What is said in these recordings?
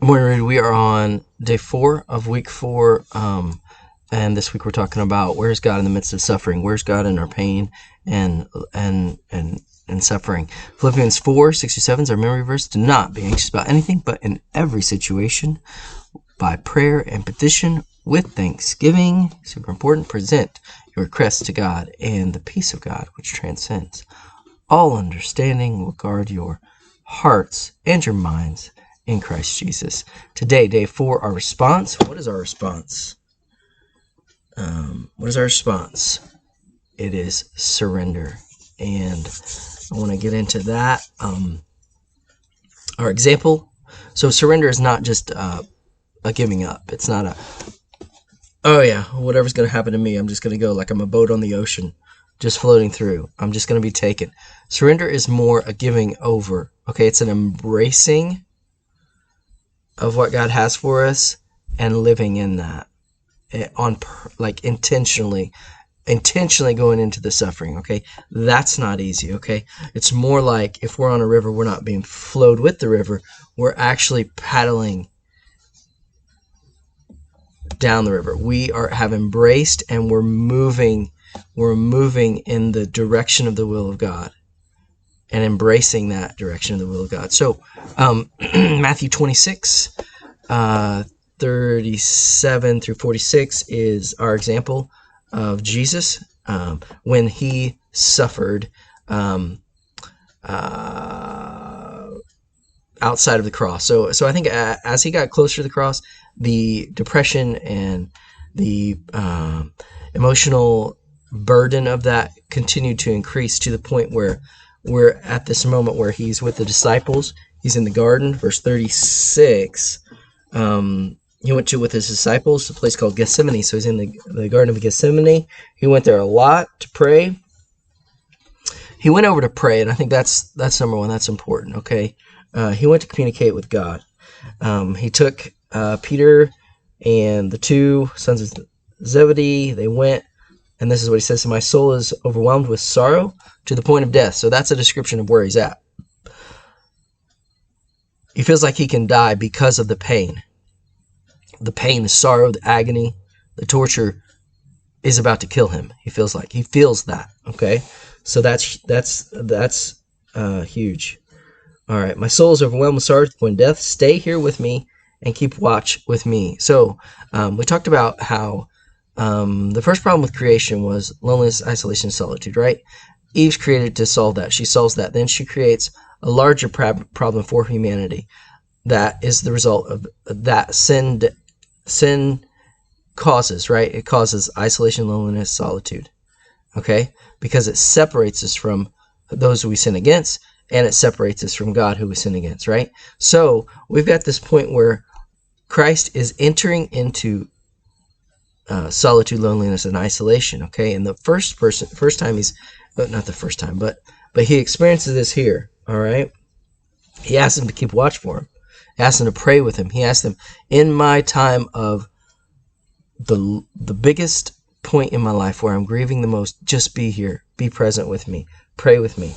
Good morning, Rudy. We are on day 4 of week 4. And this week we're talking about where's God in the midst of suffering? Where's God in our pain and and and and suffering? Philippians 4:6-7 is our memory verse. Do not be anxious about anything, but in every situation, by prayer and petition, with thanksgiving, super important, present your requests to God, and the peace of God, which transcends all understanding, will guard your hearts and your minds in Christ Jesus. Today, day 4, our response. What is our response? It is surrender. And I want to get into that. Our example. So surrender is not just a giving up. It's not oh yeah, whatever's going to happen to me, I'm just going to go like I'm a boat on the ocean, just floating through. I'm just going to be taken. Surrender is more a giving over. Okay, it's an embracing of what God has for us and living in that intentionally going into the suffering. Okay, that's not easy. Okay, it's more like if we're on a river, we're not being flowed with the river, we're actually paddling down the river. We have embraced and we're moving in the direction of the will of God and embracing that direction of the will of God. So Matthew 26 37 through 46 is our example of Jesus when he suffered outside of the cross. So I think as he got closer to the cross, the depression and the emotional burden of that continued to increase to the point where we're at this moment where he's with the disciples. He's in the garden, verse 36. He went to with his disciples a place called Gethsemane. So he's in the Garden of Gethsemane. He went there a lot to pray. He went over to pray, and I think that's number one. That's important. Okay, he went to communicate with God. He took Peter and the two sons of Zebedee. They went, and this is what he says: "My soul is overwhelmed with sorrow to the point of death." So that's a description of where he's at. He feels like he can die because of the pain. The pain, the sorrow, the agony, the torture is about to kill him. He feels that. Okay, so that's huge. All right, my soul is overwhelmed with sorrow to the point of death. Stay here with me and keep watch with me. So we talked about how the first problem with creation was loneliness, isolation, solitude. Right? Eve's created to solve that. She solves that. Then she creates a larger problem for humanity. That is the result of that sin causes, right? It causes isolation, loneliness, solitude. Okay? Because it separates us from those who we sin against, and it separates us from God who we sin against, right? So we've got this point where Christ is entering into solitude, loneliness, and isolation. Okay, and the first time he's not the first time, but he experiences this here. All right, he asks him to keep watch for him. He asks him to pray with him. He asks him, in my time of the biggest point in my life where I'm grieving the most, just be here, be present with me, pray with me.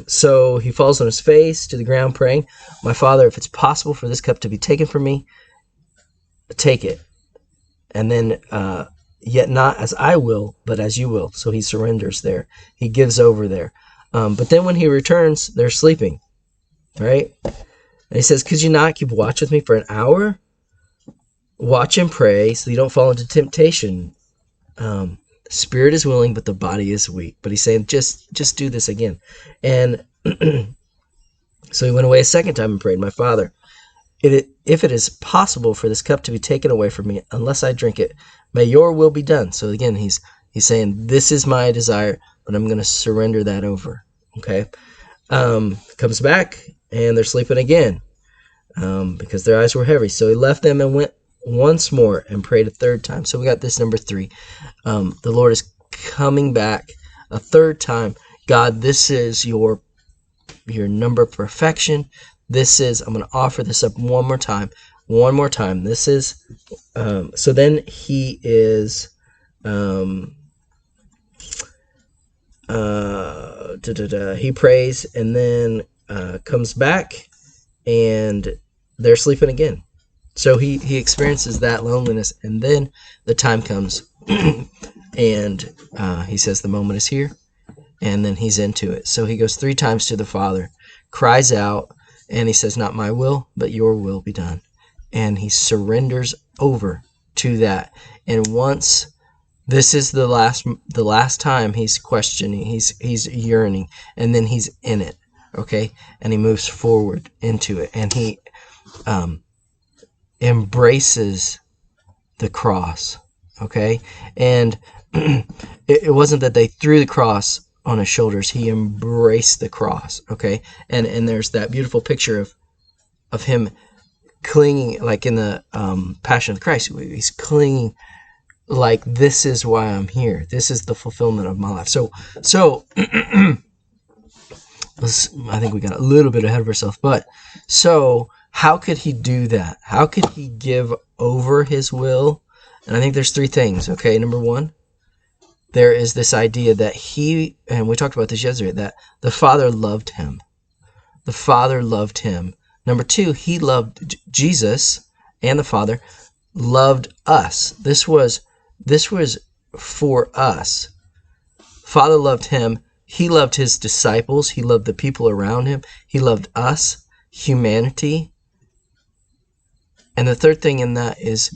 So he falls on his face to the ground praying, "My Father, if it's possible for this cup to be taken from me, take it. And then, yet not as I will, but as you will." So he surrenders there. He gives over there. But then when he returns, they're sleeping, right? And he says, "Could you not keep watch with me for an hour? Watch and pray so you don't fall into temptation. The spirit is willing, but the body is weak." But he's saying, just do this again. And so he went away a second time and prayed, "My Father, if it is possible for this cup to be taken away from me, unless I drink it, may your will be done." So again, he's saying, this is my desire, but I'm going to surrender that over. Okay. Comes back, and they're sleeping again because their eyes were heavy. So he left them and went once more and prayed a third time. So we got this number 3. The Lord is coming back a third time. God, this is your number of perfection. This is, I'm going to offer this up one more time. This is, so then he is, he prays and then comes back and they're sleeping again. So he experiences that loneliness, and then the time comes, and he says the moment is here, and then he's into it. So he goes 3 times to the Father, cries out, and he says, "Not my will, but your will be done." And he surrenders over to that. And once this is the last time he's questioning, he's yearning, and then he's in it, okay? And he moves forward into it, and he embraces the cross, okay? And it wasn't that they threw the cross on his shoulders. He embraced the cross, okay? And there's that beautiful picture of him clinging, like in the Passion of Christ. He's clinging like, this is why I'm here. This is the fulfillment of my life. So I think we got a little bit ahead of ourselves, but so how could he do that? How could he give over his will? And I think there's 3 things, okay? Number 1, there is this idea that and we talked about this yesterday, that the Father loved him. The Father loved him. Number 2, he loved Jesus, and the Father loved us. This was for us. Father loved him. He loved his disciples. He loved the people around him. He loved us, humanity. And the third thing in that is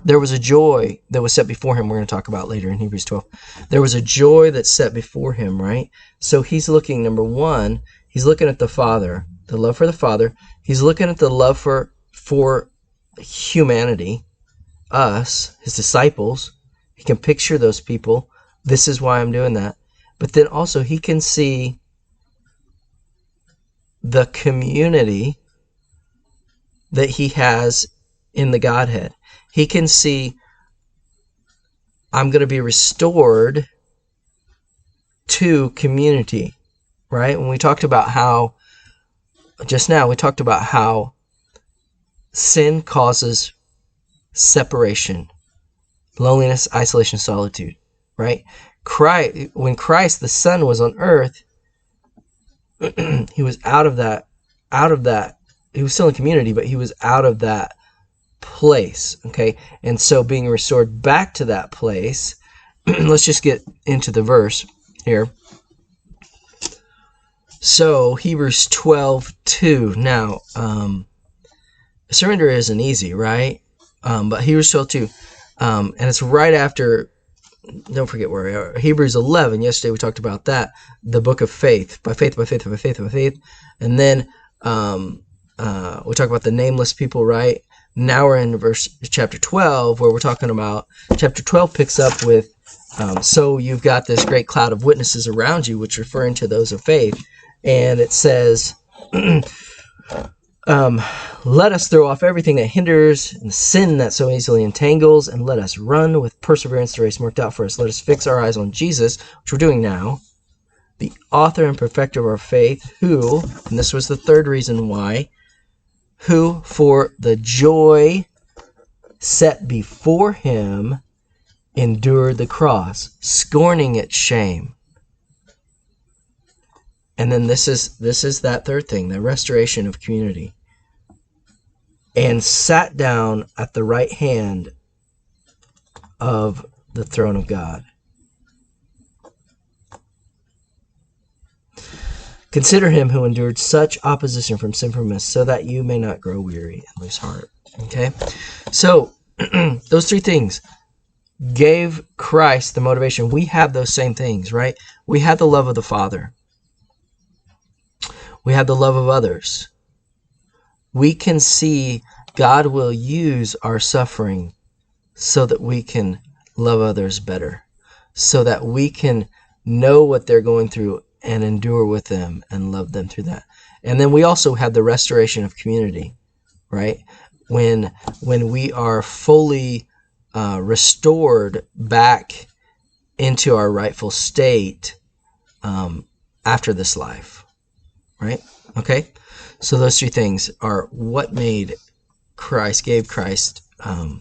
there was a joy that was set before him. We're going to talk about later in Hebrews 12. There was a joy that's set before him, right? So he's looking, number 1, he's looking at the Father, the love for the Father. He's looking at the love for humanity, us, his disciples. He can picture those people. This is why I'm doing that. But then also he can see the community that he has in the Godhead. He can see, I'm going to be restored to community, right? When we talked about how, just now, we talked about how sin causes separation, loneliness, isolation, solitude, right? When Christ, the Son, was on earth, he was out of that, he was still in community, but he was out of that place, okay? And so being restored back to that place, let's just get into the verse here. So Hebrews 12:2. Now, surrender isn't easy, right? But Hebrews 12:2, and it's right after, don't forget where we are, Hebrews 11. Yesterday we talked about that, the book of faith, by faith, by faith, by faith, by faith. And then we talk about the nameless people, right? Now we're in chapter 12, where we're talking about, chapter 12 picks up with, so you've got this great cloud of witnesses around you, which referring to those of faith. And it says, let us throw off everything that hinders and the sin that so easily entangles, and let us run with perseverance the race marked out for us. Let us fix our eyes on Jesus, which we're doing now, the author and perfecter of our faith, who, and this was the third reason why, who for the joy set before him endured the cross, scorning its shame. And then this is that third thing, the restoration of community. And sat down at the right hand of the throne of God. Consider him who endured such opposition from sinful men, so that you may not grow weary and lose heart. Okay? So, those 3 things gave Christ the motivation. We have those same things, right? We have the love of the Father. We have the love of others. We can see God will use our suffering so that we can love others better, so that we can know what they're going through and endure with them and love them through that. And then we also have the restoration of community, right? When we are fully restored back into our rightful state after this life, right? Okay, so those 3 things are what gave Christ a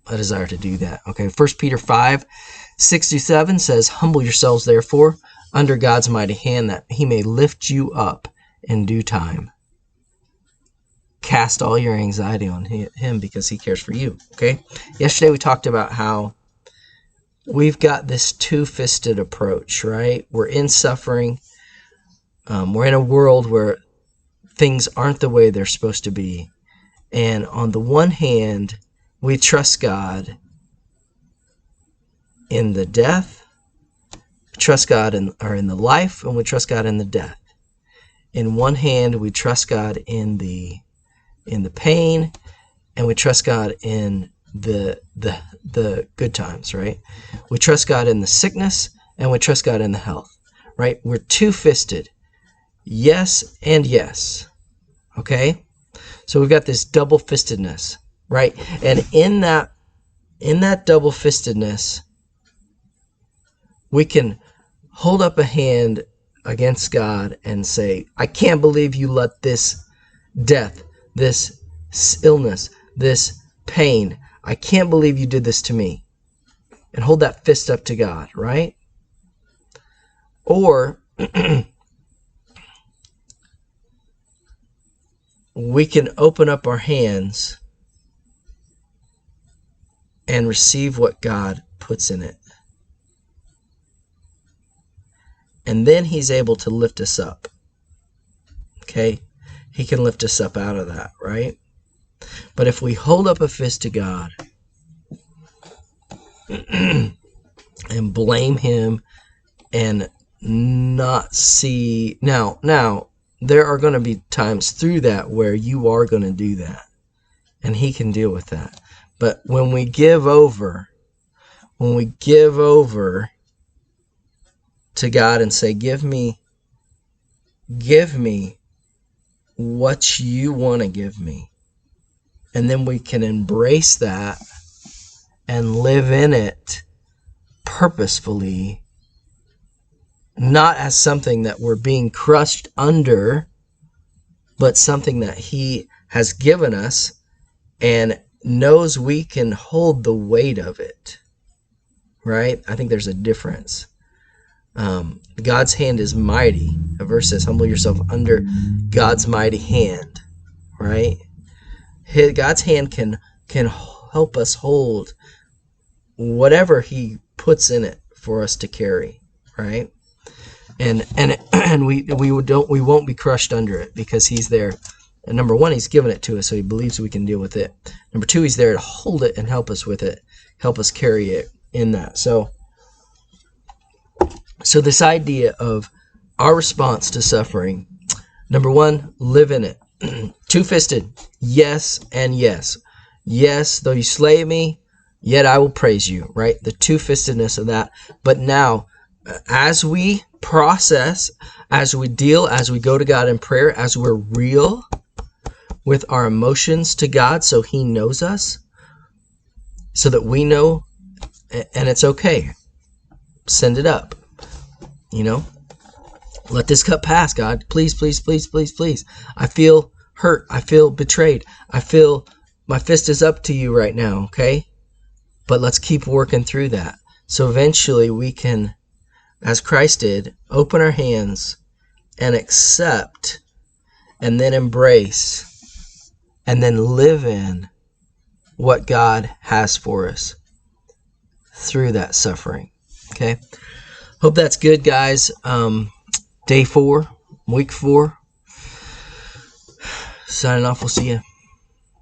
desire to do that. Okay, 1 Peter 5:6-7 says, humble yourselves therefore under God's mighty hand, that he may lift you up in due time. cast all your anxiety on him because he cares for you. Okay. Yesterday we talked about how we've got this two-fisted approach, right? We're in suffering. We're in a world where things aren't the way they're supposed to be. And on the one hand, we trust God in the death, we trust God in the life, and we trust God in the death. In one hand, we trust God in the pain, and we trust God in the good times, right? We trust God in the sickness, and we trust God in the health, right? We're two-fisted. Yes and yes. Okay? So we've got this double-fistedness, right? And in that double-fistedness, we can hold up a hand against God and say, I can't believe you let this death, this illness, this pain, I can't believe you did this to me. And hold that fist up to God, right? Or we can open up our hands and receive what God puts in it. And then he's able to lift us up. Okay? He can lift us up out of that, right? But if we hold up a fist to God and blame him and not see... Now, there are going to be times through that where you are going to do that. And he can deal with that. But when we give over to God and say, give me what you want to give me. And then we can embrace that and live in it purposefully, not as something that we're being crushed under, but something that he has given us and knows we can hold the weight of it. Right? I think there's a difference. God's hand is mighty. A verse says, humble yourself under God's mighty hand. Right? God's hand can help us hold whatever he puts in it for us to carry. Right? And we won't be crushed under it because he's there. And number one, he's given it to us, so he believes we can deal with it. Number two, he's there to hold it and help us with it, help us carry it in that. So this idea of our response to suffering, number one, live in it. Two-fisted, yes and yes. Yes, though you slay me, yet I will praise you, right? The two-fistedness of that. But now, as we process, as we deal, as we go to God in prayer, as we're real with our emotions to God so he knows us, so that we know, and it's okay. Send it up. Let this cup pass, God. Please, please, please, please, please. I feel hurt. I feel betrayed. I feel my fist is up to you right now, okay? But let's keep working through that. So eventually we can, as Christ did, open our hands and accept and then embrace and then live in what God has for us through that suffering. Okay? Hope that's good, guys. Day 4, week 4. Signing off. We'll see you.